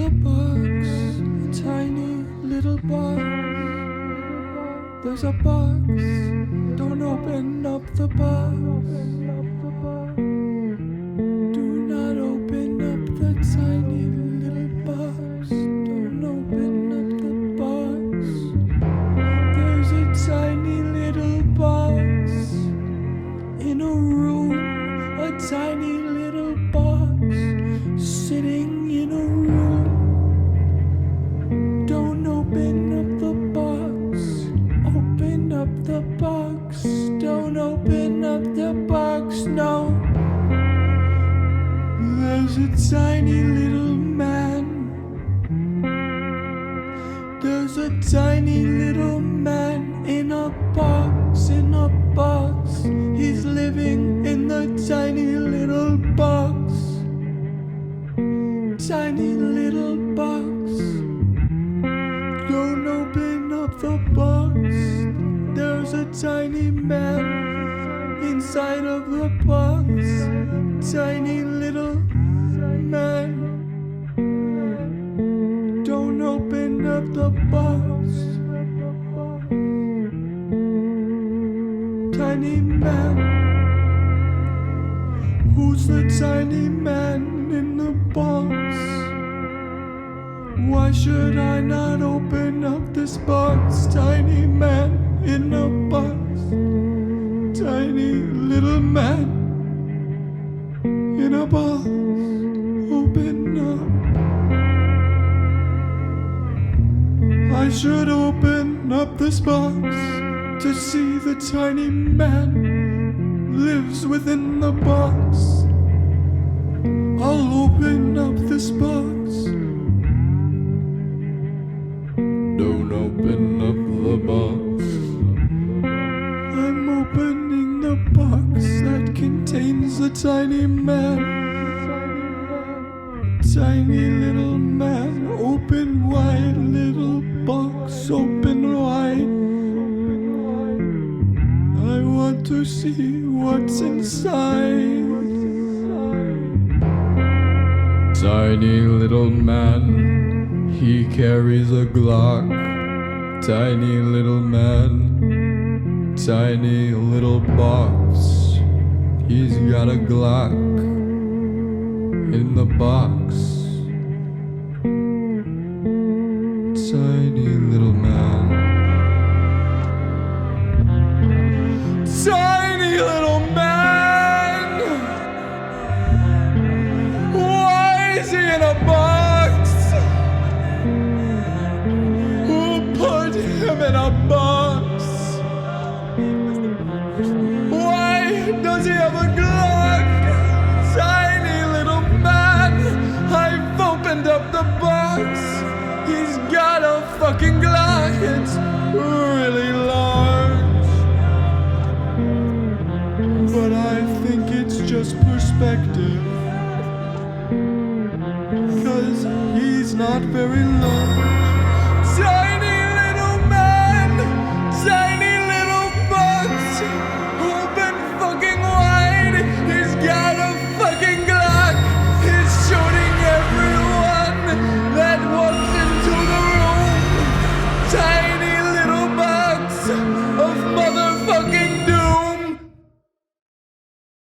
There's a box, a tiny little box. There's a box, don't open up the box. Do not open up the tiny little box. Don't open up the box. There's a tiny little box in a room, a tiny little box sitting in a room. Don't open up the box. Open up the box. Don't open up the box, no. There's a tiny little man. There's a tiny little man in a box, in a box. He's living in the tiny little box. Tiny little box. Don't open up the box. There's a tiny man inside of the box. Tiny little man. Don't open up the box. Tiny man. Who's the tiny man in the box? Why should I not open up this box? Tiny man in a box. Tiny little man in a box. Open up. I should open up this box to see the tiny man lives within the box. I'll open up this box. Don't open up the box. I'm opening the box that contains the tiny man. Tiny little man, open wide, little box, open wide. I want to see what's inside. Tiny little man, he carries a Glock. Tiny little man, tiny little box. He's got a Glock in the box. Tiny little man. Tiny little man. Why is he in a box? Who put him in a box? Why does he have a Glock? Tiny little man. I've opened up the box. He's got a fucking Glock. It's really large. But I think it's just perspective. 'Cause he's not very large.